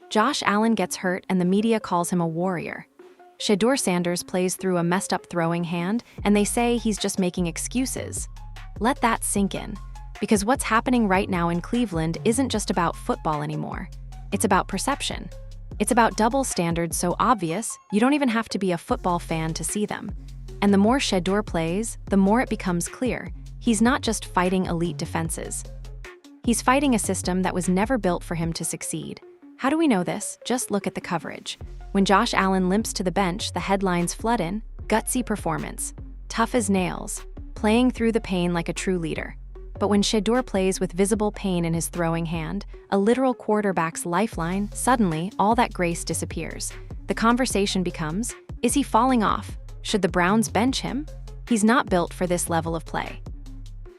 Josh Allen gets hurt and the media calls him a warrior. Shedeur Sanders plays through a messed-up throwing hand, and they say he's just making excuses. Let that sink in, because what's happening right now in Cleveland isn't just about football anymore. It's about perception. It's about double standards so obvious, you don't even have to be a football fan to see them. And the more Shedeur plays, the more it becomes clear. He's not just fighting elite defenses. He's fighting a system that was never built for him to succeed. How do we know this? Just look at the coverage. When Josh Allen limps to the bench, the headlines flood in: gutsy performance, tough as nails, playing through the pain like a true leader. But when Shedeur plays with visible pain in his throwing hand, a literal quarterback's lifeline, suddenly all that grace disappears. The conversation becomes, is he falling off? Should the Browns bench him? He's not built for this level of play.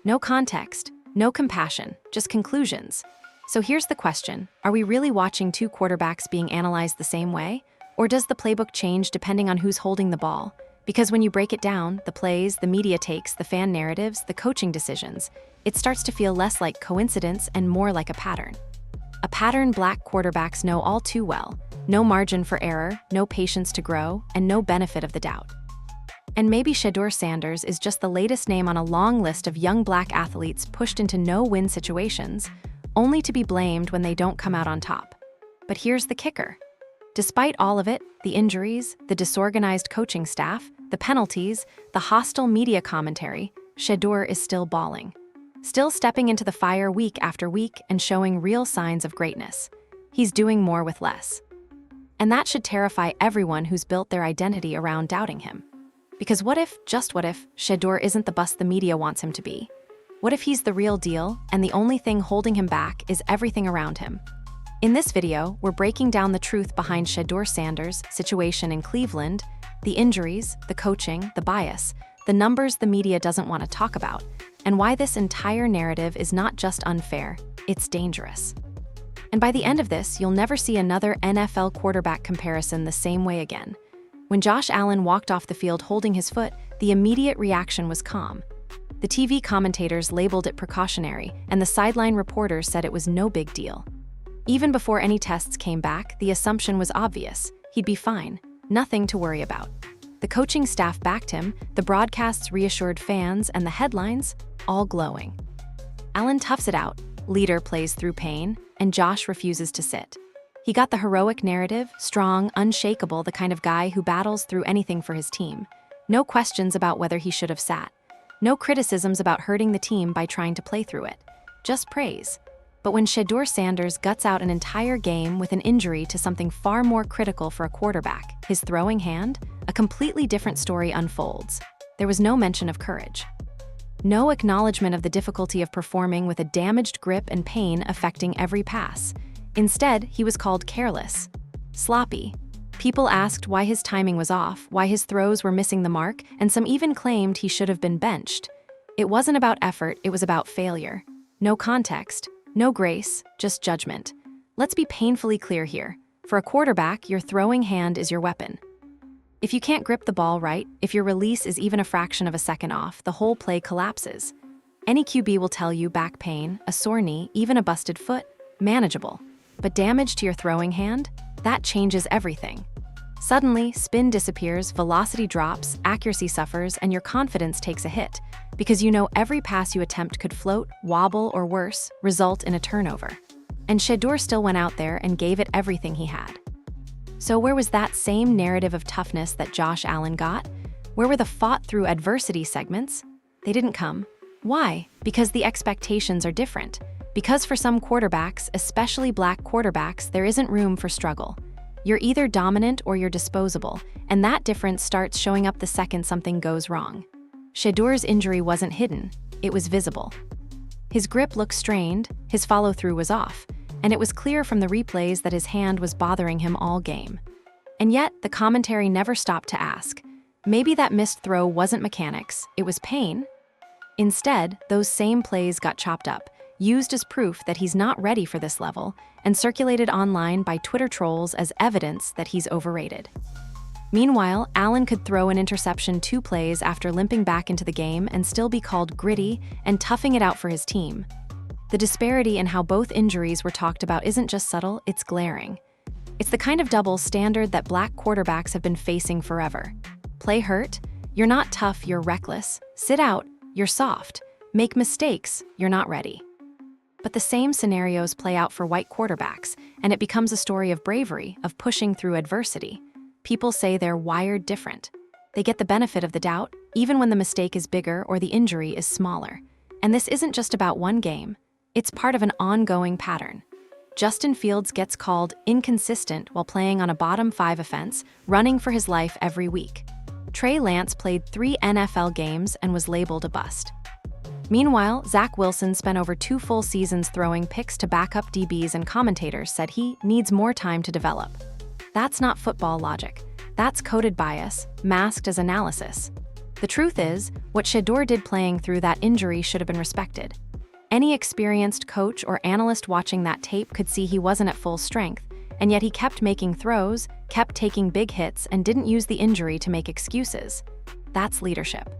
No context, no compassion, just conclusions. So here's the question: are we really watching two quarterbacks being analyzed the same way? Or does the playbook change depending on who's holding the ball? Because when you break it down, the plays, the media takes, the fan narratives, the coaching decisions, it starts to feel less like coincidence and more like a pattern. A pattern black quarterbacks know all too well: no margin for error, no patience to grow, and no benefit of the doubt. And maybe Shedeur Sanders is just the latest name on a long list of young black athletes pushed into no-win situations, only to be blamed when they don't come out on top. But here's the kicker. Despite all of it, the injuries, the disorganized coaching staff, the penalties, the hostile media commentary, Shedeur is still balling. Still stepping into the fire week after week and showing real signs of greatness. He's doing more with less. And that should terrify everyone who's built their identity around doubting him. Because what if, just what if, Shedeur isn't the bust the media wants him to be? What if he's the real deal, and the only thing holding him back is everything around him? In this video, we're breaking down the truth behind Shedeur Sanders' situation in Cleveland, the injuries, the coaching, the bias, the numbers the media doesn't want to talk about, and why this entire narrative is not just unfair, it's dangerous. And by the end of this, you'll never see another NFL quarterback comparison the same way again. When Josh Allen walked off the field holding his foot, the immediate reaction was calm. The TV commentators labeled it precautionary, and the sideline reporters said it was no big deal. Even before any tests came back, the assumption was obvious: he'd be fine, nothing to worry about. The coaching staff backed him, the broadcasts reassured fans, and the headlines, all glowing. Allen toughs it out, leader plays through pain, and Josh refuses to sit. He got the heroic narrative, strong, unshakable, the kind of guy who battles through anything for his team. No questions about whether he should have sat. No criticisms about hurting the team by trying to play through it. Just praise. But when Shedeur Sanders guts out an entire game with an injury to something far more critical for a quarterback, his throwing hand, a completely different story unfolds. There was no mention of courage. No acknowledgement of the difficulty of performing with a damaged grip and pain affecting every pass. Instead, he was called careless, sloppy. People asked why his timing was off, why his throws were missing the mark, and some even claimed he should have been benched. It wasn't about effort, it was about failure. No context, no grace, just judgment. Let's be painfully clear here. For a quarterback, your throwing hand is your weapon. If you can't grip the ball right, if your release is even a fraction of a second off, the whole play collapses. Any QB will tell you back pain, a sore knee, even a busted foot, manageable. But damage to your throwing hand? That changes everything. Suddenly, spin disappears, velocity drops, accuracy suffers, and your confidence takes a hit, because you know every pass you attempt could float, wobble, or worse, result in a turnover. And Shedeur still went out there and gave it everything he had. So where was that same narrative of toughness that Josh Allen got? Where were the fought-through adversity segments? They didn't come. Why? Because the expectations are different. Because for some quarterbacks, especially black quarterbacks, there isn't room for struggle. You're either dominant or you're disposable, and that difference starts showing up the second something goes wrong. Shedeur's injury wasn't hidden, it was visible. His grip looked strained, his follow-through was off, and it was clear from the replays that his hand was bothering him all game. And yet, the commentary never stopped to ask, maybe that missed throw wasn't mechanics, it was pain? Instead, those same plays got chopped up, used as proof that he's not ready for this level, and circulated online by Twitter trolls as evidence that he's overrated. Meanwhile, Allen could throw an interception 2 plays after limping back into the game and still be called gritty and toughing it out for his team. The disparity in how both injuries were talked about isn't just subtle, it's glaring. It's the kind of double standard that black quarterbacks have been facing forever. Play hurt? You're not tough, you're reckless. Sit out? You're soft. Make mistakes? You're not ready. But the same scenarios play out for white quarterbacks, and it becomes a story of bravery, of pushing through adversity. People say they're wired different. They get the benefit of the doubt, even when the mistake is bigger or the injury is smaller. And this isn't just about one game. It's part of an ongoing pattern. Justin Fields gets called inconsistent while playing on a bottom 5 offense, running for his life every week. Trey Lance played 3 NFL games and was labeled a bust. Meanwhile, Zach Wilson spent over 2 full seasons throwing picks to backup DBs, and commentators said he needs more time to develop. That's not football logic. That's coded bias, masked as analysis. The truth is, what Shedeur did playing through that injury should have been respected. Any experienced coach or analyst watching that tape could see he wasn't at full strength, and yet he kept making throws, kept taking big hits, and didn't use the injury to make excuses. That's leadership.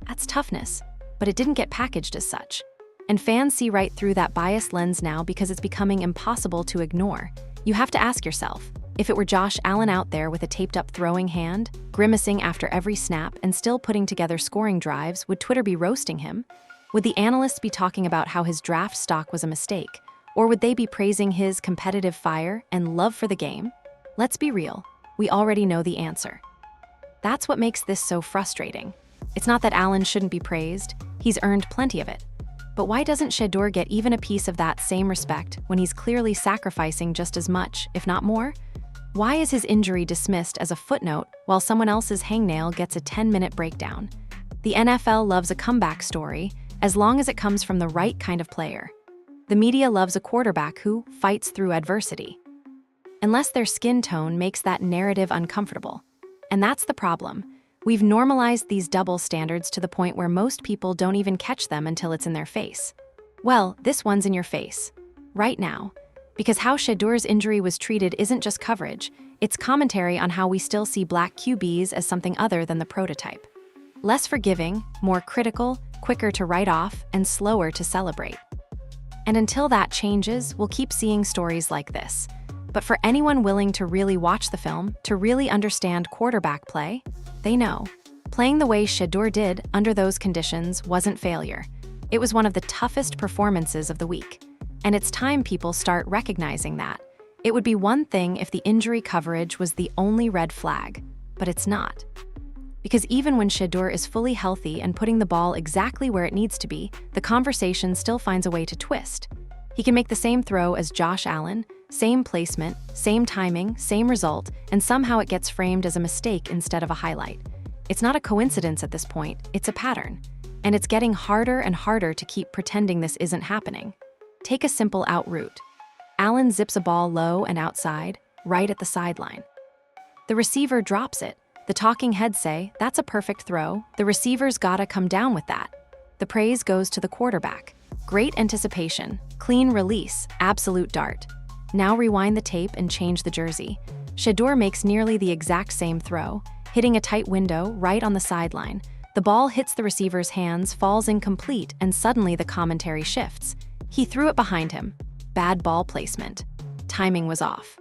That's toughness. But it didn't get packaged as such. And fans see right through that biased lens now because it's becoming impossible to ignore. You have to ask yourself, if it were Josh Allen out there with a taped-up throwing hand, grimacing after every snap and still putting together scoring drives, would Twitter be roasting him? Would the analysts be talking about how his draft stock was a mistake? Or would they be praising his competitive fire and love for the game? Let's be real, we already know the answer. That's what makes this so frustrating. It's not that Allen shouldn't be praised, he's earned plenty of it. But why doesn't Shedeur get even a piece of that same respect when he's clearly sacrificing just as much, if not more? Why is his injury dismissed as a footnote while someone else's hangnail gets a 10-minute breakdown? The NFL loves a comeback story as long as it comes from the right kind of player. The media loves a quarterback who fights through adversity. Unless their skin tone makes that narrative uncomfortable. And that's the problem. We've normalized these double standards to the point where most people don't even catch them until it's in their face. Well, this one's in your face. Right now. Because how Shedeur's injury was treated isn't just coverage, it's commentary on how we still see black QBs as something other than the prototype. Less forgiving, more critical, quicker to write off, and slower to celebrate. And until that changes, we'll keep seeing stories like this. But for anyone willing to really watch the film, to really understand quarterback play, they know. Playing the way Shedeur did under those conditions wasn't failure. It was one of the toughest performances of the week. And it's time people start recognizing that. It would be one thing if the injury coverage was the only red flag, but it's not. Because even when Shedeur is fully healthy and putting the ball exactly where it needs to be, the conversation still finds a way to twist. He can make the same throw as Josh Allen, same placement, same timing, same result, and somehow it gets framed as a mistake instead of a highlight. It's not a coincidence at this point, it's a pattern. And it's getting harder and harder to keep pretending this isn't happening. Take a simple out route. Allen zips a ball low and outside, right at the sideline. The receiver drops it. The talking heads say, that's a perfect throw. The receiver's gotta come down with that. The praise goes to the quarterback. Great anticipation, clean release, absolute dart. Now rewind the tape and change the jersey. Shedeur makes nearly the exact same throw, hitting a tight window right on the sideline. The ball hits the receiver's hands, falls incomplete, and suddenly the commentary shifts. He threw it behind him. Bad ball placement. Timing was off.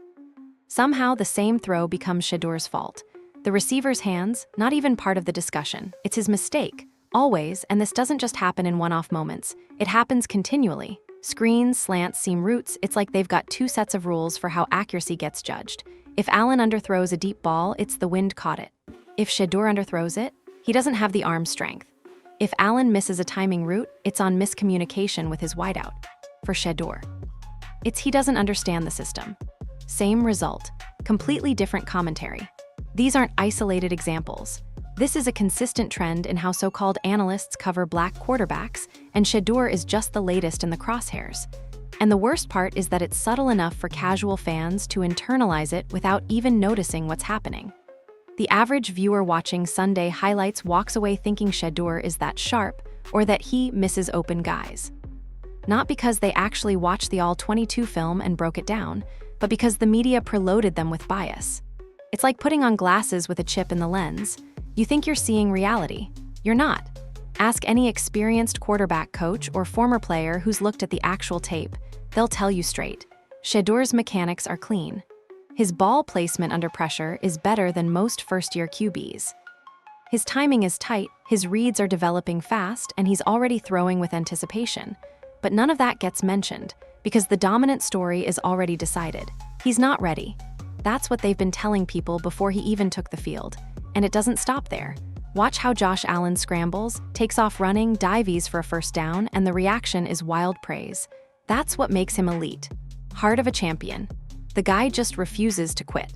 Somehow the same throw becomes Shedeur's fault. The receiver's hands, not even part of the discussion. It's his mistake. Always, and this doesn't just happen in one-off moments. It happens continually. Screens, slants, seam routes, it's like they've got 2 sets of rules for how accuracy gets judged. If Allen underthrows a deep ball, it's the wind caught it. If Shedeur underthrows it, he doesn't have the arm strength. If Allen misses a timing route, it's on miscommunication with his wideout. For Shedeur, it's he doesn't understand the system. Same result, completely different commentary. These aren't isolated examples. This is a consistent trend in how so-called analysts cover black quarterbacks, and Shedeur is just the latest in the crosshairs. And the worst part is that it's subtle enough for casual fans to internalize it without even noticing what's happening. The average viewer watching Sunday highlights walks away thinking Shedeur is that sharp or that he misses open guys. Not because they actually watched the all-22 film and broke it down, but because the media preloaded them with bias. It's like putting on glasses with a chip in the lens. You think you're seeing reality. You're not. Ask any experienced quarterback coach or former player who's looked at the actual tape. They'll tell you straight. Shedeur's mechanics are clean. His ball placement under pressure is better than most first-year QBs. His timing is tight, his reads are developing fast, and he's already throwing with anticipation. But none of that gets mentioned, because the dominant story is already decided. He's not ready. That's what they've been telling people before he even took the field. And it doesn't stop there. Watch how Josh Allen scrambles, takes off running, dives for a first down, and the reaction is wild praise. That's what makes him elite. Heart of a champion. The guy just refuses to quit.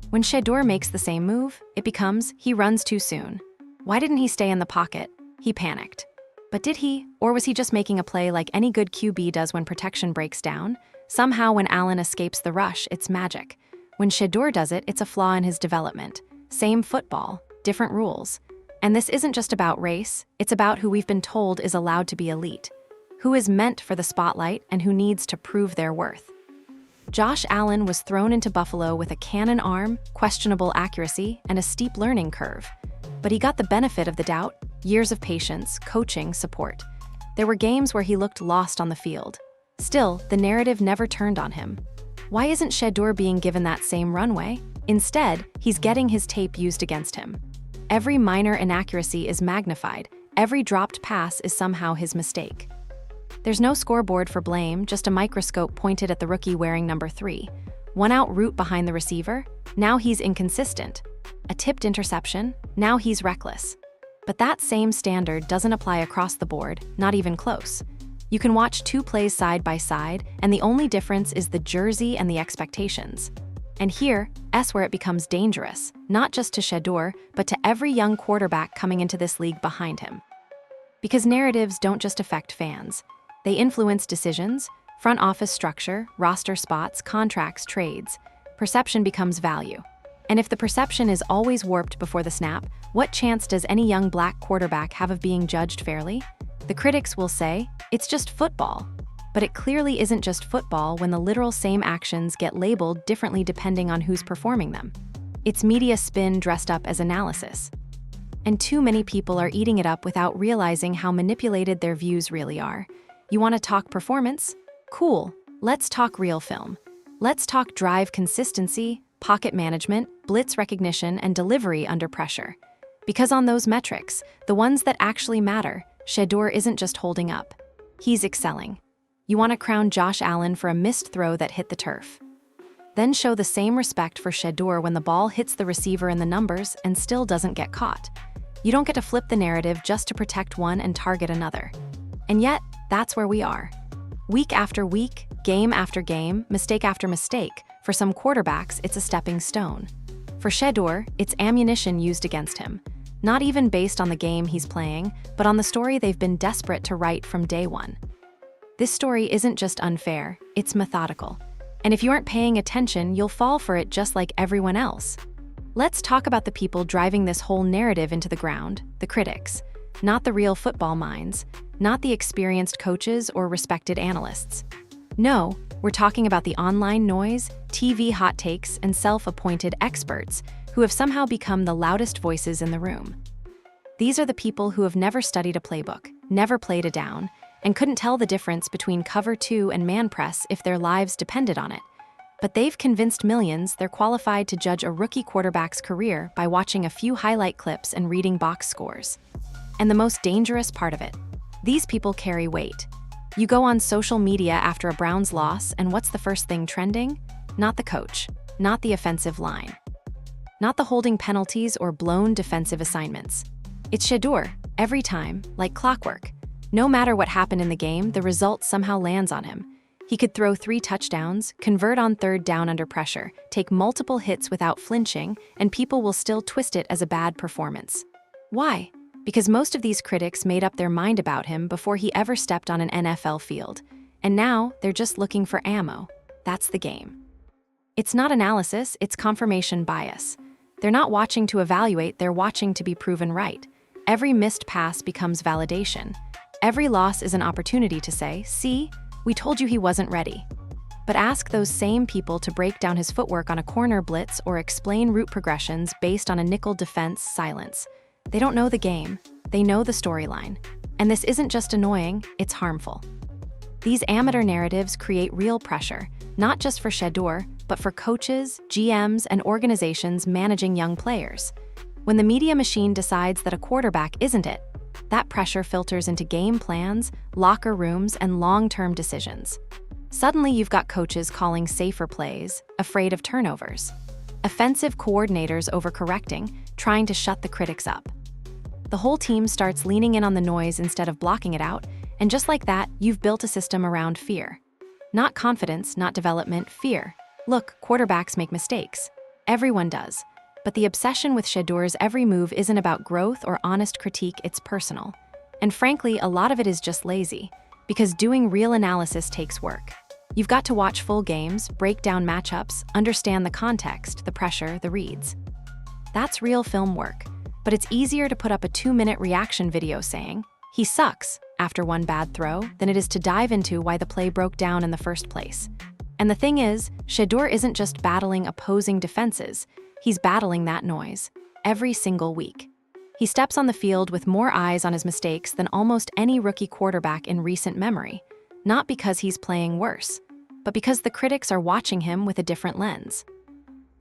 When Shedeur makes the same move, it becomes, he runs too soon. Why didn't he stay in the pocket? He panicked. But did he? Or was he just making a play like any good QB does when protection breaks down? Somehow when Allen escapes the rush, it's magic. When Shedeur does it, it's a flaw in his development. Same football, different rules. And this isn't just about race, it's about who we've been told is allowed to be elite. Who is meant for the spotlight and who needs to prove their worth. Josh Allen was thrown into Buffalo with a cannon arm, questionable accuracy, and a steep learning curve. But he got the benefit of the doubt, years of patience, coaching, support. There were games where he looked lost on the field. Still, the narrative never turned on him. Why isn't Shedeur being given that same runway? Instead, he's getting his tape used against him. Every minor inaccuracy is magnified. Every dropped pass is somehow his mistake. There's no scoreboard for blame, just a microscope pointed at the rookie wearing number 3. One out route behind the receiver, now he's inconsistent. A tipped interception, now he's reckless. But that same standard doesn't apply across the board, not even close. You can watch two plays side by side, and the only difference is the jersey and the expectations. And here's where it becomes dangerous, not just to Shedeur, but to every young quarterback coming into this league behind him. Because narratives don't just affect fans. They influence decisions, front office structure, roster spots, contracts, trades. Perception becomes value. And if the perception is always warped before the snap, what chance does any young black quarterback have of being judged fairly? The critics will say, it's just football. But it clearly isn't just football when the literal same actions get labeled differently depending on who's performing them. It's media spin dressed up as analysis. And too many people are eating it up without realizing how manipulated their views really are. You want to talk performance? Cool. Let's talk real film. Let's talk drive consistency, pocket management, blitz recognition, and delivery under pressure. Because on those metrics, the ones that actually matter, Shedeur isn't just holding up. He's excelling. You want to crown Josh Allen for a missed throw that hit the turf. Then show the same respect for Shedeur when the ball hits the receiver in the numbers and still doesn't get caught. You don't get to flip the narrative just to protect one and target another. And yet, that's where we are. Week after week, game after game, mistake after mistake, for some quarterbacks, it's a stepping stone. For Shedeur, it's ammunition used against him. Not even based on the game he's playing, but on the story they've been desperate to write from day one. This story isn't just unfair, it's methodical. And if you aren't paying attention, you'll fall for it just like everyone else. Let's talk about the people driving this whole narrative into the ground, the critics. Not the real football minds, not the experienced coaches or respected analysts. No, we're talking about the online noise, TV hot takes, and self-appointed experts who have somehow become the loudest voices in the room. These are the people who have never studied a playbook, never played a down, and couldn't tell the difference between cover 2 and man press if their lives depended on it. But they've convinced millions they're qualified to judge a rookie quarterback's career by watching a few highlight clips and reading box scores. And the most dangerous part of it, these people carry weight. You go on social media after a Browns loss, and what's the first thing trending? Not the coach, not the offensive line, not the holding penalties or blown defensive assignments. It's Shedeur, every time, like clockwork. No matter what happened in the game, the result somehow lands on him. He could throw 3 touchdowns, convert on 3rd down under pressure, take multiple hits without flinching, and people will still twist it as a bad performance. Why? Because most of these critics made up their mind about him before he ever stepped on an NFL field. And now, they're just looking for ammo. That's the game. It's not analysis, it's confirmation bias. They're not watching to evaluate, they're watching to be proven right. Every missed pass becomes validation. Every loss is an opportunity to say, see, we told you he wasn't ready. But ask those same people to break down his footwork on a corner blitz or explain route progressions based on a nickel defense silence. They don't know the game, they know the storyline. And this isn't just annoying, it's harmful. These amateur narratives create real pressure, not just for Shedeur, but for coaches, GMs, and organizations managing young players. When the media machine decides that a quarterback isn't it, that pressure filters into game plans, locker rooms, and long-term decisions. Suddenly, you've got coaches calling safer plays, afraid of turnovers. Offensive coordinators overcorrecting, trying to shut the critics up. The whole team starts leaning in on the noise instead of blocking it out, and just like that, you've built a system around fear. Not confidence, not development, fear. Look, quarterbacks make mistakes. Everyone does. But the obsession with Shedeur's every move isn't about growth or honest critique, it's personal. And frankly, a lot of it is just lazy, because doing real analysis takes work. You've got to watch full games, break down matchups, understand the context, the pressure, the reads. That's real film work, but it's easier to put up a 2-minute reaction video saying, "He sucks," after one bad throw, than it is to dive into why the play broke down in the first place. And the thing is, Shedeur isn't just battling opposing defenses, he's battling that noise, every single week. He steps on the field with more eyes on his mistakes than almost any rookie quarterback in recent memory, not because he's playing worse, but because the critics are watching him with a different lens.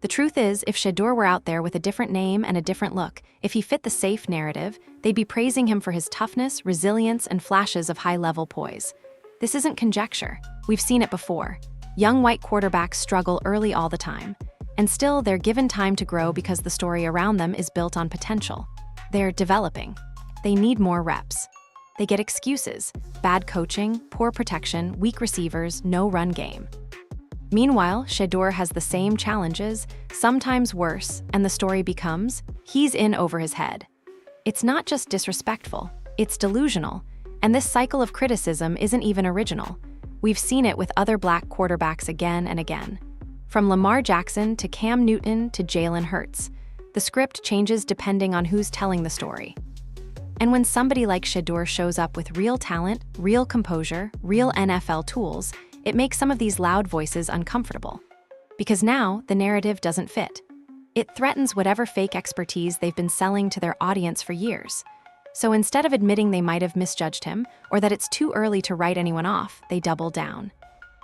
The truth is, if Shedeur were out there with a different name and a different look, if he fit the safe narrative, they'd be praising him for his toughness, resilience, and flashes of high-level poise. This isn't conjecture. We've seen it before. Young white quarterbacks struggle early all the time, and still they're given time to grow because the story around them is built on potential. They're developing. They need more reps. They get excuses: bad coaching, poor protection, weak receivers, no run game. Meanwhile, Shedeur has the same challenges, sometimes worse, and the story becomes, he's in over his head. It's not just disrespectful, it's delusional, and this cycle of criticism isn't even original. We've seen it with other black quarterbacks again and again. From Lamar Jackson to Cam Newton to Jalen Hurts, the script changes depending on who's telling the story. And when somebody like Shedeur shows up with real talent, real composure, real NFL tools, it makes some of these loud voices uncomfortable. Because now, the narrative doesn't fit. It threatens whatever fake expertise they've been selling to their audience for years. So instead of admitting they might have misjudged him, or that it's too early to write anyone off, they double down.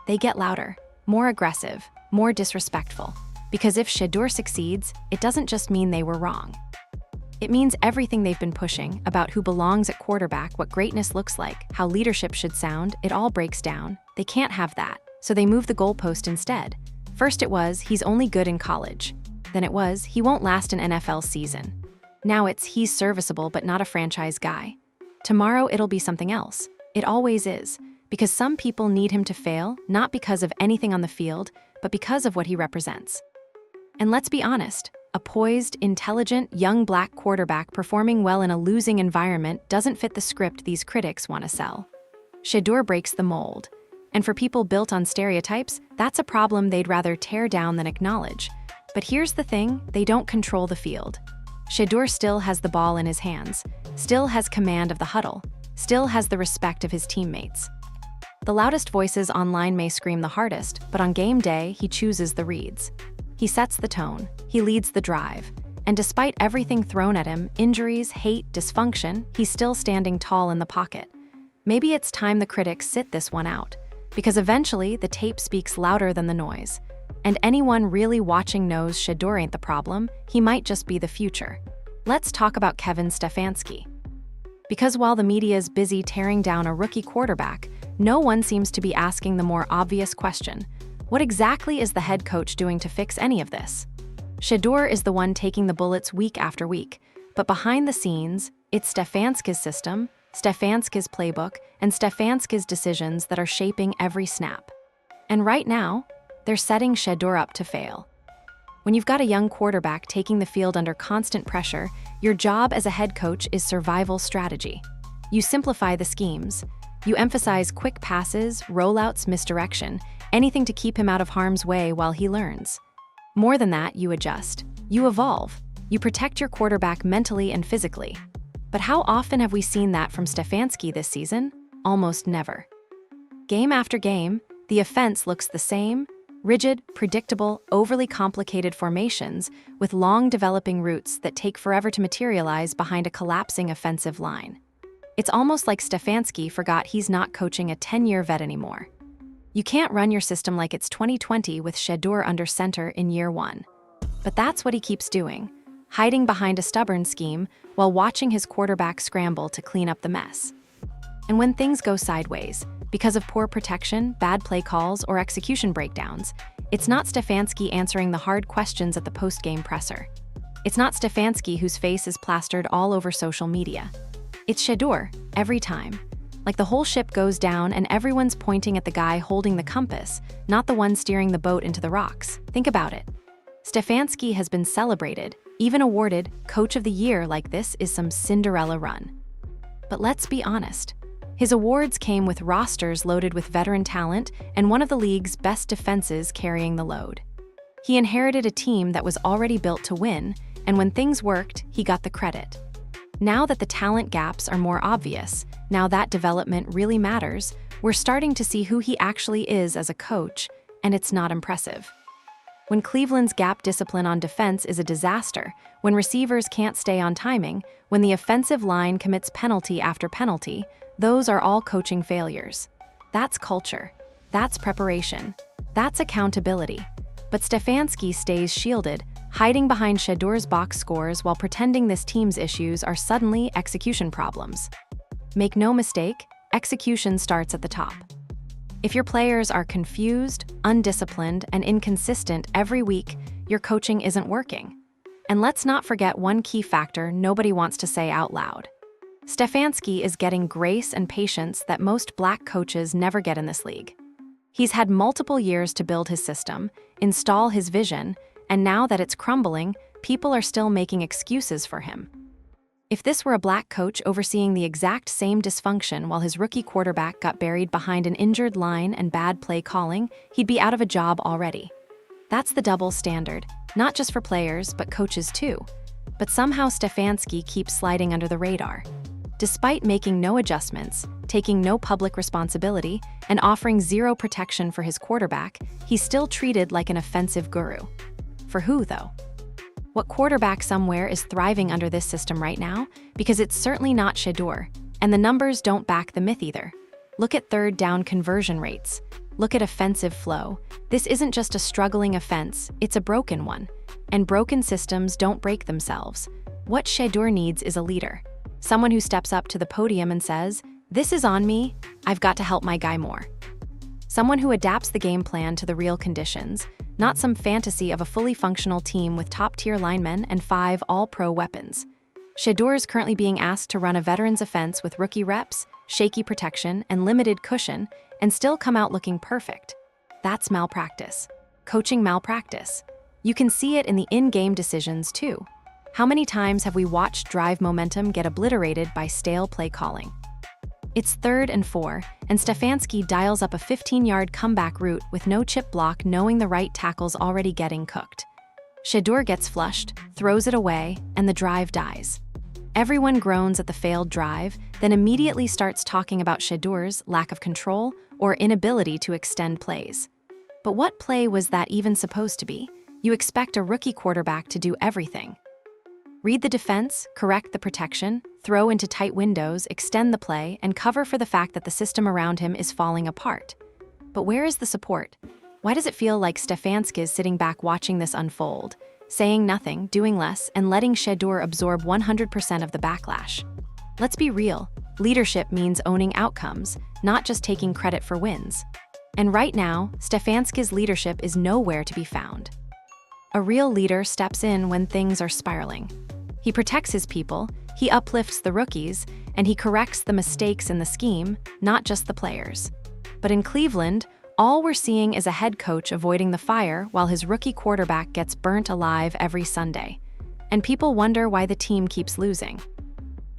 They get louder, more aggressive, more disrespectful. Because if Shedeur succeeds, it doesn't just mean they were wrong. It means everything they've been pushing about who belongs at quarterback, what greatness looks like, how leadership should sound, it all breaks down. They can't have that, so they move the goalpost instead. First it was, he's only good in college. Then it was, he won't last an NFL season. Now it's, he's serviceable but not a franchise guy. Tomorrow it'll be something else. It always is, because some people need him to fail, not because of anything on the field, but because of what he represents. And let's be honest, a poised, intelligent, young black quarterback performing well in a losing environment doesn't fit the script these critics want to sell. Shedeur breaks the mold. And for people built on stereotypes, that's a problem they'd rather tear down than acknowledge. But here's the thing, they don't control the field. Shedeur still has the ball in his hands, still has command of the huddle, still has the respect of his teammates. The loudest voices online may scream the hardest, but on game day, he chooses the reads. He sets the tone, he leads the drive, and despite everything thrown at him, injuries, hate, dysfunction, he's still standing tall in the pocket. Maybe it's time the critics sit this one out, because eventually the tape speaks louder than the noise. And anyone really watching knows Shedeur ain't the problem, he might just be the future. Let's talk about Kevin Stefanski. Because while the media is busy tearing down a rookie quarterback, no one seems to be asking the more obvious question: what exactly is the head coach doing to fix any of this? Shedeur is the one taking the bullets week after week, but behind the scenes, it's Stefanski's system, Stefanski's playbook, and Stefanski's decisions that are shaping every snap. And right now, they're setting Shedeur up to fail. When you've got a young quarterback taking the field under constant pressure, your job as a head coach is survival strategy. You simplify the schemes. You emphasize quick passes, rollouts, misdirection, anything to keep him out of harm's way while he learns. More than that, you adjust. You evolve. You protect your quarterback mentally and physically. But how often have we seen that from Stefanski this season? Almost never. Game after game, the offense looks the same: rigid, predictable, overly complicated formations with long developing routes that take forever to materialize behind a collapsing offensive line. It's almost like Stefanski forgot he's not coaching a 10-year vet anymore. You can't run your system like it's 2020 with Shedeur under center in year one. But that's what he keeps doing, hiding behind a stubborn scheme while watching his quarterback scramble to clean up the mess. And when things go sideways, because of poor protection, bad play calls, or execution breakdowns, it's not Stefanski answering the hard questions at the post-game presser. It's not Stefanski whose face is plastered all over social media. It's Shedeur, every time. Like the whole ship goes down and everyone's pointing at the guy holding the compass, not the one steering the boat into the rocks. Think about it. Stefanski has been celebrated, even awarded Coach of the Year like this is some Cinderella run. But let's be honest. His awards came with rosters loaded with veteran talent and one of the league's best defenses carrying the load. He inherited a team that was already built to win, and when things worked, he got the credit. Now that the talent gaps are more obvious, now that development really matters, we're starting to see who he actually is as a coach, and it's not impressive. When Cleveland's gap discipline on defense is a disaster, when receivers can't stay on timing, when the offensive line commits penalty after penalty, those are all coaching failures. That's culture. That's preparation. That's accountability. But Stefanski stays shielded, hiding behind Shedeur's box scores while pretending this team's issues are suddenly execution problems. Make no mistake, execution starts at the top. If your players are confused, undisciplined, and inconsistent every week, your coaching isn't working. And let's not forget one key factor nobody wants to say out loud. Stefanski is getting grace and patience that most black coaches never get in this league. He's had multiple years to build his system, install his vision, and now that it's crumbling, people are still making excuses for him. If this were a black coach overseeing the exact same dysfunction while his rookie quarterback got buried behind an injured line and bad play calling, he'd be out of a job already. That's the double standard, not just for players, but coaches too. But somehow Stefanski keeps sliding under the radar. Despite making no adjustments, taking no public responsibility, and offering zero protection for his quarterback, he's still treated like an offensive guru. For who, though? What quarterback somewhere is thriving under this system right now? Because it's certainly not Shedeur, and the numbers don't back the myth either. Look at third down conversion rates. Look at offensive flow. This isn't just a struggling offense, it's a broken one. And broken systems don't break themselves. What Shedeur needs is a leader. Someone who steps up to the podium and says, "This is on me, I've got to help my guy more." Someone who adapts the game plan to the real conditions, not some fantasy of a fully functional team with top-tier linemen and 5 all-pro weapons. Shedeur is currently being asked to run a veteran's offense with rookie reps, shaky protection, and limited cushion, and still come out looking perfect. That's malpractice. Coaching malpractice. You can see it in the in-game decisions, too. How many times have we watched drive momentum get obliterated by stale play calling? It's 3rd and 4, and Stefanski dials up a 15-yard comeback route with no chip block, knowing the right tackle's already getting cooked. Shedeur gets flushed, throws it away, and the drive dies. Everyone groans at the failed drive, then immediately starts talking about Shedeur's lack of control or inability to extend plays. But what play was that even supposed to be? You expect a rookie quarterback to do everything. Read the defense, correct the protection, throw into tight windows, extend the play, and cover for the fact that the system around him is falling apart. But where is the support? Why does it feel like Stefanski is sitting back watching this unfold, saying nothing, doing less, and letting Shedeur absorb 100% of the backlash? Let's be real. Leadership means owning outcomes, not just taking credit for wins. And right now, Stefanski's leadership is nowhere to be found. A real leader steps in when things are spiraling. He protects his people, he uplifts the rookies, and he corrects the mistakes in the scheme, not just the players. But in Cleveland, all we're seeing is a head coach avoiding the fire while his rookie quarterback gets burnt alive every Sunday. And people wonder why the team keeps losing.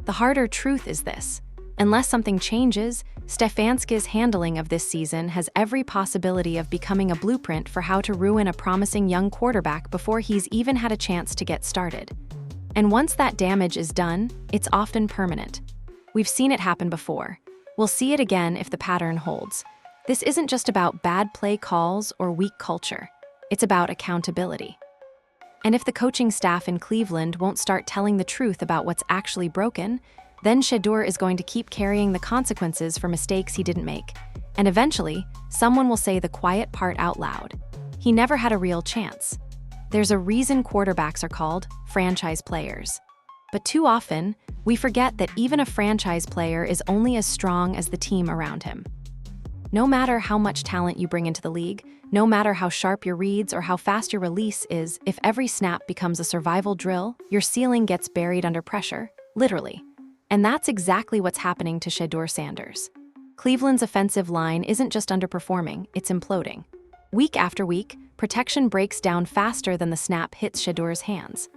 The harder truth is this. Unless something changes, Stefanski's handling of this season has every possibility of becoming a blueprint for how to ruin a promising young quarterback before he's even had a chance to get started. And once that damage is done, it's often permanent. We've seen it happen before. We'll see it again if the pattern holds. This isn't just about bad play calls or weak culture. It's about accountability. And if the coaching staff in Cleveland won't start telling the truth about what's actually broken, then Shedeur is going to keep carrying the consequences for mistakes he didn't make. And eventually, someone will say the quiet part out loud. He never had a real chance. There's a reason quarterbacks are called franchise players. But too often, we forget that even a franchise player is only as strong as the team around him. No matter how much talent you bring into the league, no matter how sharp your reads or how fast your release is, if every snap becomes a survival drill, your ceiling gets buried under pressure, literally. And that's exactly what's happening to Shedeur Sanders. Cleveland's offensive line isn't just underperforming, it's imploding. Week after week, protection breaks down faster than the snap hits Shedeur's hands.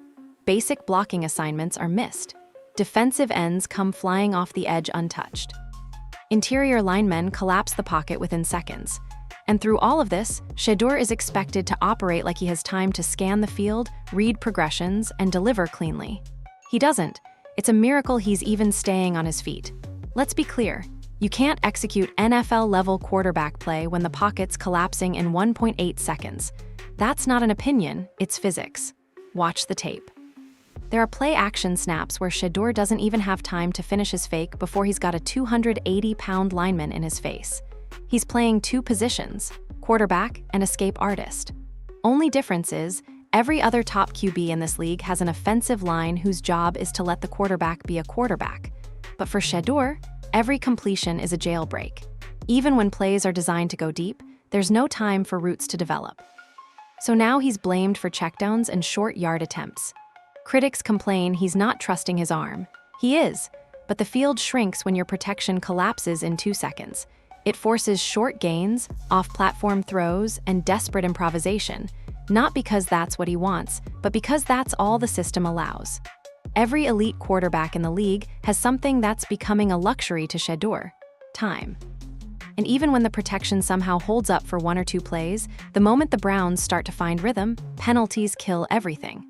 Basic blocking assignments are missed. Defensive ends come flying off the edge untouched. Interior linemen collapse the pocket within seconds. And through all of this, Shedeur is expected to operate like he has time to scan the field, read progressions, and deliver cleanly. He doesn't. It's a miracle he's even staying on his feet. Let's be clear. You can't execute NFL-level quarterback play when the pocket's collapsing in 1.8 seconds. That's not an opinion, it's physics. Watch the tape. There are play-action snaps where Shedeur doesn't even have time to finish his fake before he's got a 280-pound lineman in his face. He's playing two positions, quarterback and escape artist. Only difference is, every other top QB in this league has an offensive line whose job is to let the quarterback be a quarterback. But for Shedeur, every completion is a jailbreak. Even when plays are designed to go deep, there's no time for routes to develop. So now he's blamed for checkdowns and short yard attempts. Critics complain he's not trusting his arm. He is, but the field shrinks when your protection collapses in 2 seconds. It forces short gains, off-platform throws, and desperate improvisation, not because that's what he wants, but because that's all the system allows. Every elite quarterback in the league has something that's becoming a luxury to Shedeur: time. And even when the protection somehow holds up for 1 or 2 plays, the moment the Browns start to find rhythm, penalties kill everything.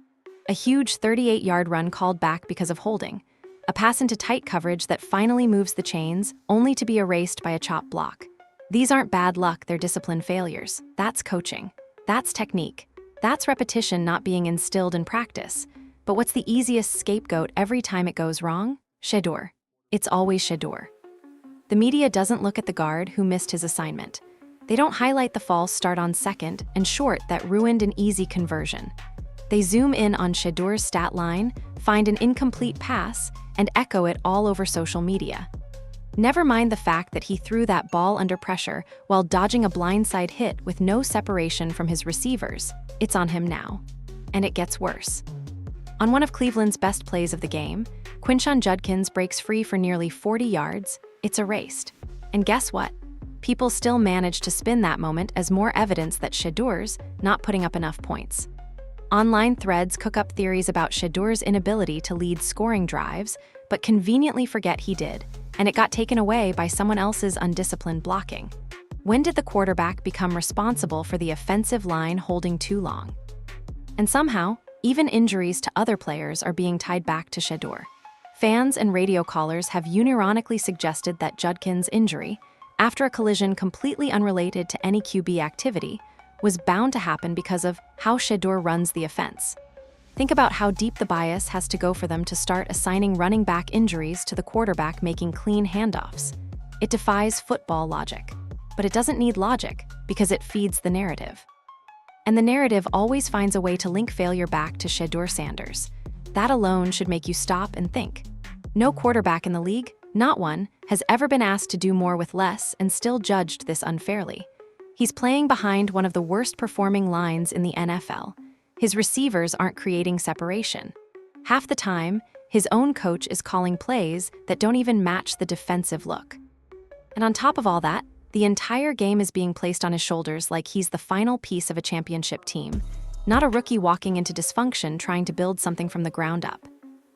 A huge 38-yard run called back because of holding. A pass into tight coverage that finally moves the chains, only to be erased by a chopped block. These aren't bad luck, they're discipline failures. That's coaching. That's technique. That's repetition not being instilled in practice. But what's the easiest scapegoat every time it goes wrong? Shedeur. It's always Shedeur. The media doesn't look at the guard who missed his assignment. They don't highlight the false start on second and short that ruined an easy conversion. They zoom in on Shedeur's stat line, find an incomplete pass, and echo it all over social media. Never mind the fact that he threw that ball under pressure while dodging a blindside hit with no separation from his receivers. It's on him now. And it gets worse. On one of Cleveland's best plays of the game, Quinshon Judkins breaks free for nearly 40 yards. It's erased. And guess what? People still manage to spin that moment as more evidence that Shedeur's not putting up enough points. Online threads cook up theories about Shedeur's inability to lead scoring drives, but conveniently forget he did, and it got taken away by someone else's undisciplined blocking. When did the quarterback become responsible for the offensive line holding too long? And somehow, even injuries to other players are being tied back to Shedeur. Fans and radio callers have unironically suggested that Judkins' injury, after a collision completely unrelated to any QB activity, was bound to happen because of how Shedeur runs the offense. Think about how deep the bias has to go for them to start assigning running back injuries to the quarterback making clean handoffs. It defies football logic. But it doesn't need logic, because it feeds the narrative. And the narrative always finds a way to link failure back to Shedeur Sanders. That alone should make you stop and think. No quarterback in the league, not one, has ever been asked to do more with less and still judged this unfairly. He's playing behind one of the worst performing lines in the NFL. His receivers aren't creating separation. Half the time, his own coach is calling plays that don't even match the defensive look. And on top of all that, the entire game is being placed on his shoulders like he's the final piece of a championship team, not a rookie walking into dysfunction trying to build something from the ground up.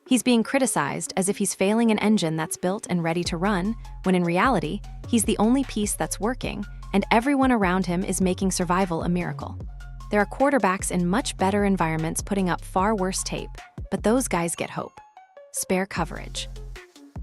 He's being criticized as if he's failing an engine that's built and ready to run, when in reality, he's the only piece that's working, and everyone around him is making survival a miracle. There are quarterbacks in much better environments putting up far worse tape, but those guys get hope. Spare coverage.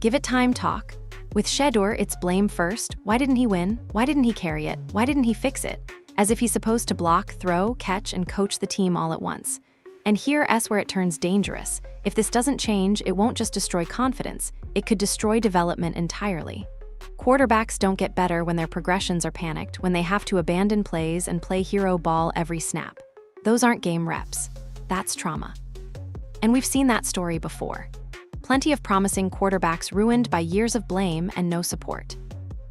Give it time talk. With Shedeur, it's blame first. Why didn't he win? Why didn't he carry it? Why didn't he fix it? As if he's supposed to block, throw, catch, and coach the team all at once. And here's where it turns dangerous. If this doesn't change, it won't just destroy confidence, it could destroy development entirely. Quarterbacks don't get better when their progressions are panicked, when they have to abandon plays and play hero ball every snap. Those aren't game reps. That's trauma. And we've seen that story before. Plenty of promising quarterbacks ruined by years of blame and no support.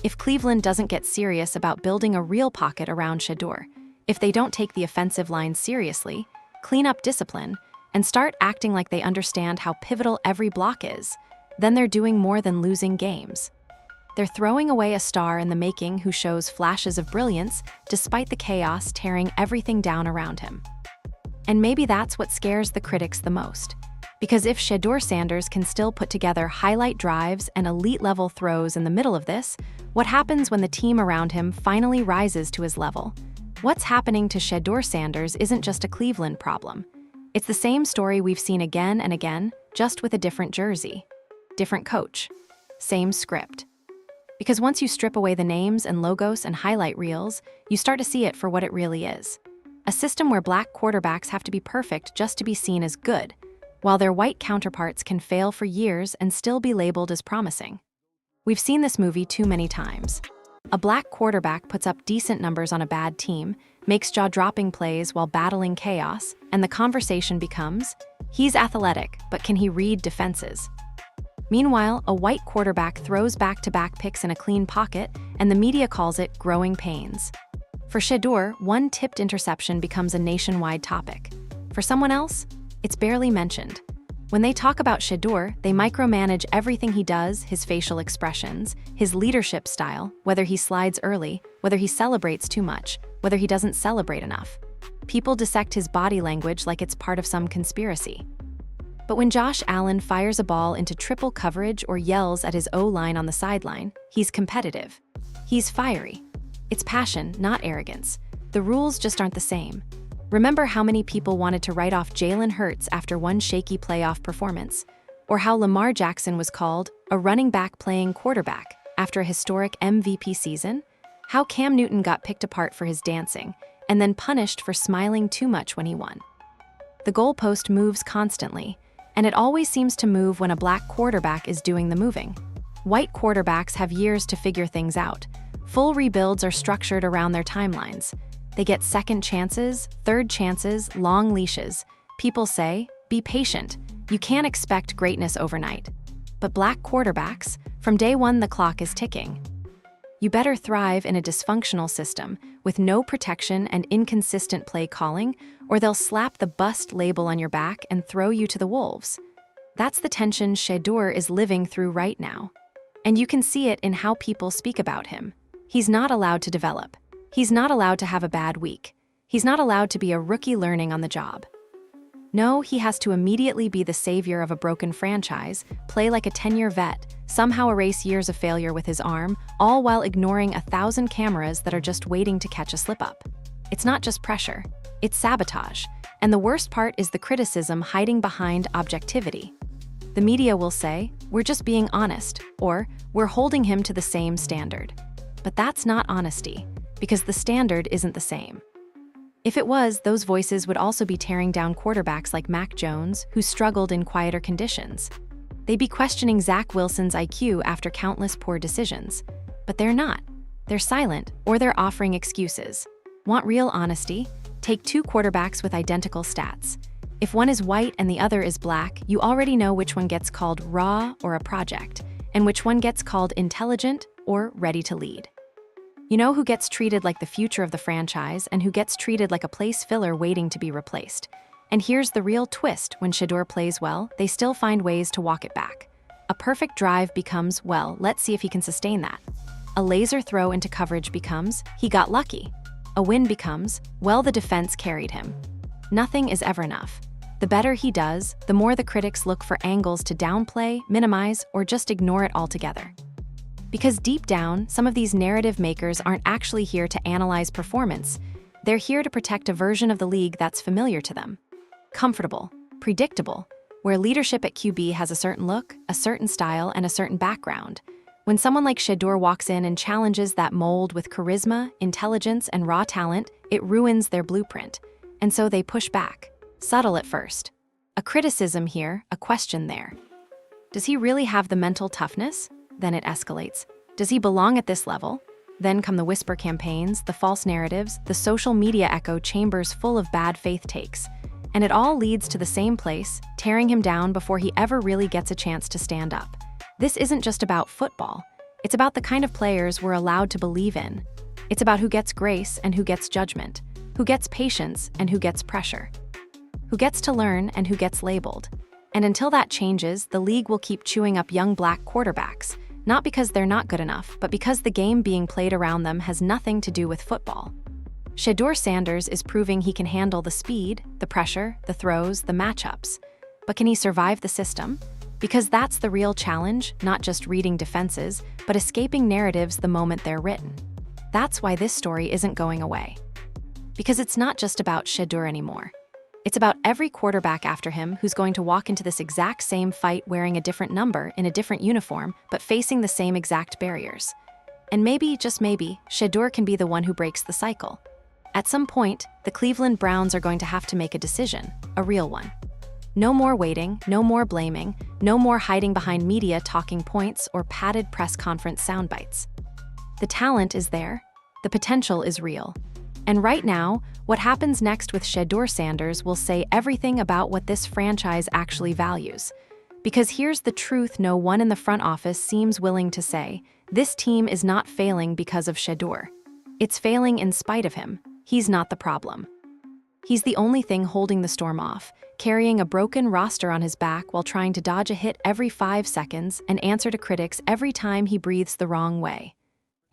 If Cleveland doesn't get serious about building a real pocket around Shedeur, if they don't take the offensive line seriously, clean up discipline, and start acting like they understand how pivotal every block is, then they're doing more than losing games. They're throwing away a star in the making who shows flashes of brilliance despite the chaos tearing everything down around him. And maybe that's what scares the critics the most. Because if Shedeur Sanders can still put together highlight drives and elite-level throws in the middle of this, what happens when the team around him finally rises to his level? What's happening to Shedeur Sanders isn't just a Cleveland problem. It's the same story we've seen again and again, just with a different jersey. Different coach. Same script. Because once you strip away the names and logos and highlight reels, you start to see it for what it really is. A system where black quarterbacks have to be perfect just to be seen as good, while their white counterparts can fail for years and still be labeled as promising. We've seen this movie too many times. A black quarterback puts up decent numbers on a bad team, makes jaw-dropping plays while battling chaos, and the conversation becomes, he's athletic, but can he read defenses? Meanwhile, a white quarterback throws back-to-back picks in a clean pocket, and the media calls it growing pains. For Shedeur, one tipped interception becomes a nationwide topic. For someone else, it's barely mentioned. When they talk about Shedeur, they micromanage everything he does, his facial expressions, his leadership style, whether he slides early, whether he celebrates too much, whether he doesn't celebrate enough. People dissect his body language like it's part of some conspiracy. But when Josh Allen fires a ball into triple coverage or yells at his O-line on the sideline, he's competitive. He's fiery. It's passion, not arrogance. The rules just aren't the same. Remember how many people wanted to write off Jalen Hurts after one shaky playoff performance, or how Lamar Jackson was called a running back playing quarterback after a historic MVP season? How Cam Newton got picked apart for his dancing and then punished for smiling too much when he won. The goalpost moves constantly, and it always seems to move when a black quarterback is doing the moving. White quarterbacks have years to figure things out. Full rebuilds are structured around their timelines. They get second chances, third chances, long leashes. People say, be patient. You can't expect greatness overnight. But black quarterbacks, from day one the clock is ticking. You better thrive in a dysfunctional system with no protection and inconsistent play calling, or they'll slap the bust label on your back and throw you to the wolves. That's the tension Shedeur is living through right now. And you can see it in how people speak about him. He's not allowed to develop. He's not allowed to have a bad week. He's not allowed to be a rookie learning on the job. No, he has to immediately be the savior of a broken franchise, play like a 10-year vet, somehow erase years of failure with his arm, all while ignoring 1,000 cameras that are just waiting to catch a slip-up. It's not just pressure, it's sabotage. And the worst part is the criticism hiding behind objectivity. The media will say, we're just being honest, or we're holding him to the same standard. But that's not honesty, because the standard isn't the same. If it was, those voices would also be tearing down quarterbacks like Mac Jones, who struggled in quieter conditions. They'd be questioning Zach Wilson's IQ after countless poor decisions. But they're not. They're silent, or they're offering excuses. Want real honesty? Take two quarterbacks with identical stats. If one is white and the other is black, you already know which one gets called raw or a project, and which one gets called intelligent or ready to lead. You know who gets treated like the future of the franchise and who gets treated like a place filler waiting to be replaced. And here's the real twist: when Shedeur plays well, they still find ways to walk it back. A perfect drive becomes, well, let's see if he can sustain that. A laser throw into coverage becomes, he got lucky. A win becomes, well, the defense carried him. Nothing is ever enough. The better he does, the more the critics look for angles to downplay, minimize, or just ignore it altogether. Because deep down, some of these narrative makers aren't actually here to analyze performance. They're here to protect a version of the league that's familiar to them. Comfortable, predictable, where leadership at QB has a certain look, a certain style, and a certain background. When someone like Shedeur walks in and challenges that mold with charisma, intelligence, and raw talent, it ruins their blueprint. And so they push back. Subtle at first. A criticism here, a question there. Does he really have the mental toughness? Then it escalates. Does he belong at this level? Then come the whisper campaigns, the false narratives, the social media echo chambers full of bad faith takes. And it all leads to the same place, tearing him down before he ever really gets a chance to stand up. This isn't just about football. It's about the kind of players we're allowed to believe in. It's about who gets grace and who gets judgment, who gets patience and who gets pressure, who gets to learn and who gets labeled. And until that changes, the league will keep chewing up young black quarterbacks, not because they're not good enough, but because the game being played around them has nothing to do with football. Shedeur Sanders is proving he can handle the speed, the pressure, the throws, the matchups. But can he survive the system? Because that's the real challenge, not just reading defenses, but escaping narratives the moment they're written. That's why this story isn't going away. Because it's not just about Shedeur anymore. It's about every quarterback after him who's going to walk into this exact same fight wearing a different number in a different uniform, but facing the same exact barriers. And maybe, just maybe, Shedeur can be the one who breaks the cycle. At some point, the Cleveland Browns are going to have to make a decision, a real one. No more waiting, no more blaming, no more hiding behind media talking points or padded press conference soundbites. The talent is there, the potential is real. And right now, what happens next with Shedeur Sanders will say everything about what this franchise actually values. Because here's the truth no one in the front office seems willing to say: this team is not failing because of Shedeur. It's failing in spite of him. He's not the problem. He's the only thing holding the storm off, carrying a broken roster on his back while trying to dodge a hit every 5 seconds and answer to critics every time he breathes the wrong way.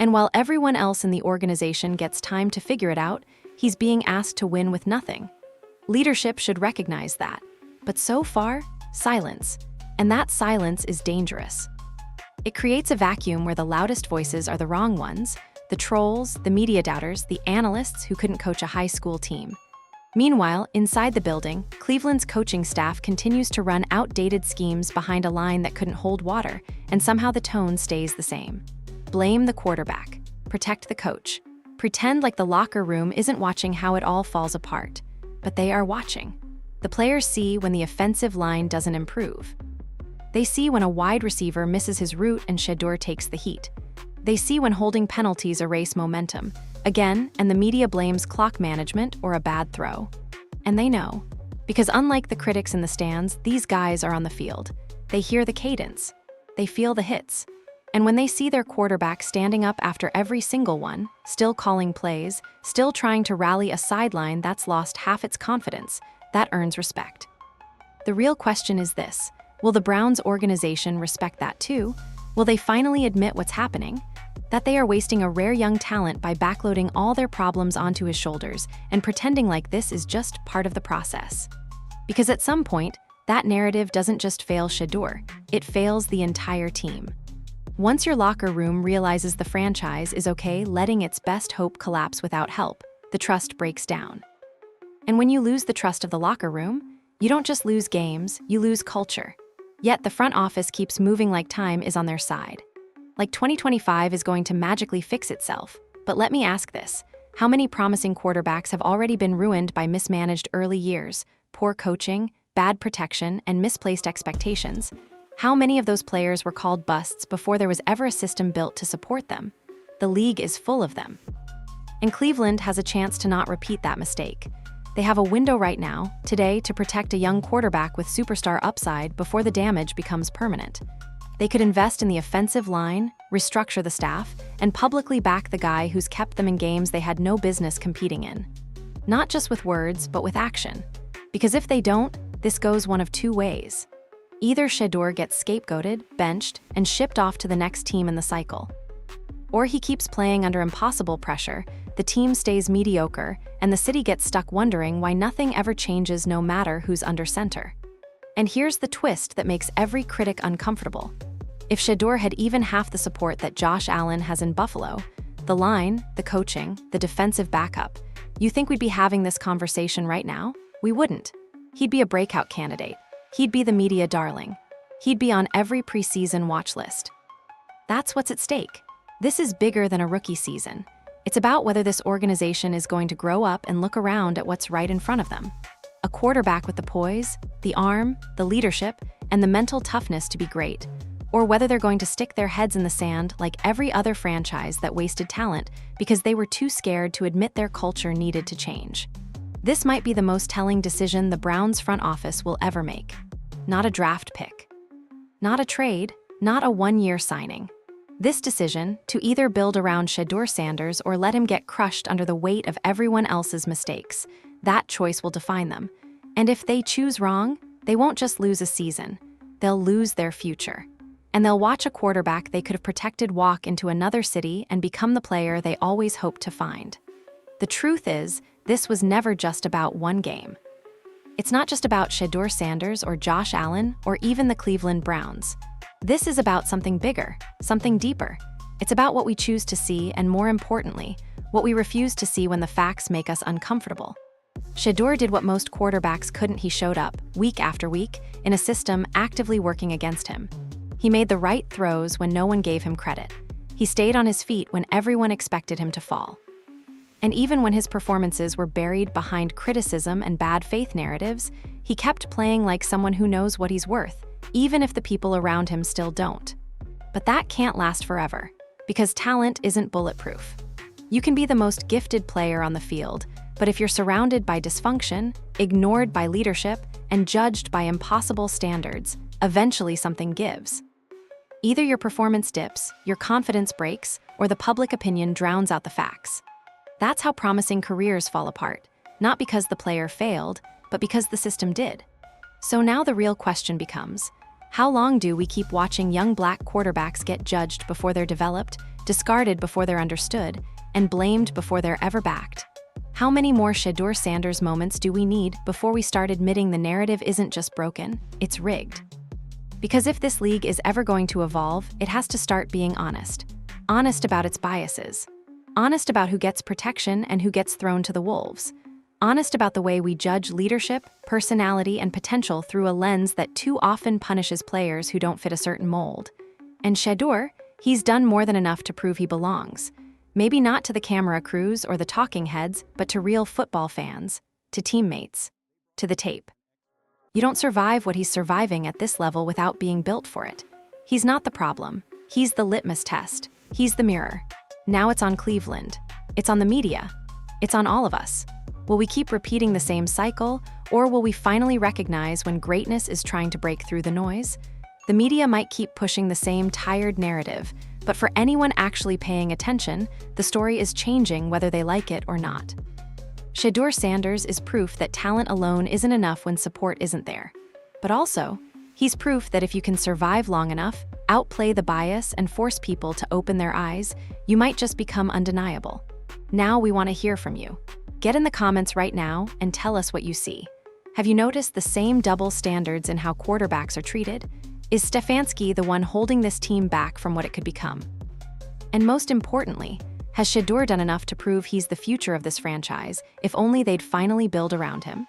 And while everyone else in the organization gets time to figure it out, he's being asked to win with nothing. Leadership should recognize that. But so far, silence. And that silence is dangerous. It creates a vacuum where the loudest voices are the wrong ones: the trolls, the media doubters, the analysts who couldn't coach a high school team. Meanwhile, inside the building, Cleveland's coaching staff continues to run outdated schemes behind a line that couldn't hold water, and somehow the tone stays the same. Blame the quarterback. Protect the coach. Pretend like the locker room isn't watching how it all falls apart. But they are watching. The players see when the offensive line doesn't improve. They see when a wide receiver misses his route and Shedeur takes the heat. They see when holding penalties erase momentum, again, and the media blames clock management or a bad throw. And they know. Because unlike the critics in the stands, these guys are on the field. They hear the cadence. They feel the hits. And when they see their quarterback standing up after every single one, still calling plays, still trying to rally a sideline that's lost half its confidence, that earns respect. The real question is this: will the Browns organization respect that too? Will they finally admit what's happening? That they are wasting a rare young talent by backloading all their problems onto his shoulders and pretending like this is just part of the process. Because at some point, that narrative doesn't just fail Shedeur, it fails the entire team. Once your locker room realizes the franchise is okay letting its best hope collapse without help, the trust breaks down. And when you lose the trust of the locker room, you don't just lose games, you lose culture. Yet the front office keeps moving like time is on their side. Like 2025 is going to magically fix itself. But let me ask this: how many promising quarterbacks have already been ruined by mismanaged early years, poor coaching, bad protection, and misplaced expectations? How many of those players were called busts before there was ever a system built to support them? The league is full of them. And Cleveland has a chance to not repeat that mistake. They have a window right now, today, to protect a young quarterback with superstar upside before the damage becomes permanent. They could invest in the offensive line, restructure the staff, and publicly back the guy who's kept them in games they had no business competing in. Not just with words, but with action. Because if they don't, this goes one of two ways. Either Shedeur gets scapegoated, benched, and shipped off to the next team in the cycle. Or he keeps playing under impossible pressure, the team stays mediocre, and the city gets stuck wondering why nothing ever changes no matter who's under center. And here's the twist that makes every critic uncomfortable. If Shedeur had even half the support that Josh Allen has in Buffalo, the line, the coaching, the defensive backup, you think we'd be having this conversation right now? We wouldn't. He'd be a breakout candidate. He'd be the media darling. He'd be on every preseason watch list. That's what's at stake. This is bigger than a rookie season. It's about whether this organization is going to grow up and look around at what's right in front of them. A quarterback with the poise, the arm, the leadership, and the mental toughness to be great. or whether they're going to stick their heads in the sand like every other franchise that wasted talent because they were too scared to admit their culture needed to change. This might be the most telling decision the Browns front office will ever make. Not a draft pick. Not a trade, not a one-year signing. This decision, to either build around Shedeur Sanders or let him get crushed under the weight of everyone else's mistakes, that choice will define them. And if they choose wrong, they won't just lose a season, they'll lose their future. And they'll watch a quarterback they could have protected walk into another city and become the player they always hoped to find. The truth is, this was never just about one game. It's not just about Shedeur Sanders or Josh Allen or even the Cleveland Browns. This is about something bigger, something deeper. It's about what we choose to see and, more importantly, what we refuse to see when the facts make us uncomfortable. Shedeur did what most quarterbacks couldn't. He showed up, week after week, in a system actively working against him. He made the right throws when no one gave him credit. He stayed on his feet when everyone expected him to fall. And even when his performances were buried behind criticism and bad faith narratives, he kept playing like someone who knows what he's worth, even if the people around him still don't. But that can't last forever, because talent isn't bulletproof. You can be the most gifted player on the field, but if you're surrounded by dysfunction, ignored by leadership, and judged by impossible standards, eventually something gives. Either your performance dips, your confidence breaks, or the public opinion drowns out the facts. That's how promising careers fall apart, not because the player failed, but because the system did. So now the real question becomes, how long do we keep watching young black quarterbacks get judged before they're developed, discarded before they're understood, and blamed before they're ever backed? How many more Shedeur Sanders moments do we need before we start admitting the narrative isn't just broken, it's rigged? Because if this league is ever going to evolve, it has to start being honest. Honest about its biases. Honest about who gets protection and who gets thrown to the wolves. Honest about the way we judge leadership, personality, and potential through a lens that too often punishes players who don't fit a certain mold. And Shedeur, he's done more than enough to prove he belongs. Maybe not to the camera crews or the talking heads, but to real football fans, to teammates, to the tape. You don't survive what he's surviving at this level without being built for it. He's not the problem. He's the litmus test. He's the mirror. Now it's on Cleveland. It's on the media. It's on all of us. Will we keep repeating the same cycle, or will we finally recognize when greatness is trying to break through the noise? The media might keep pushing the same tired narrative, but for anyone actually paying attention, the story is changing whether they like it or not. Shedeur Sanders is proof that talent alone isn't enough when support isn't there. But also, he's proof that if you can survive long enough, outplay the bias, and force people to open their eyes, you might just become undeniable. Now we want to hear from you. Get in the comments right now and tell us what you see. Have you noticed the same double standards in how quarterbacks are treated? Is Stefanski the one holding this team back from what it could become? And most importantly, has Shedeur done enough to prove he's the future of this franchise, if only they'd finally build around him?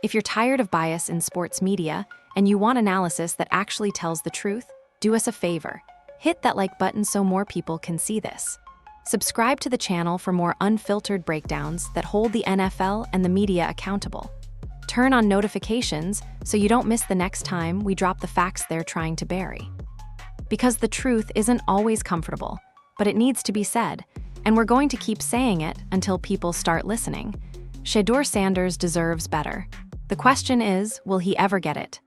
If you're tired of bias in sports media and you want analysis that actually tells the truth, do us a favor. Hit that like button so more people can see this. Subscribe to the channel for more unfiltered breakdowns that hold the NFL and the media accountable. Turn on notifications so you don't miss the next time we drop the facts they're trying to bury. Because the truth isn't always comfortable, but it needs to be said, and we're going to keep saying it until people start listening. Shedeur Sanders deserves better. The question is, will he ever get it?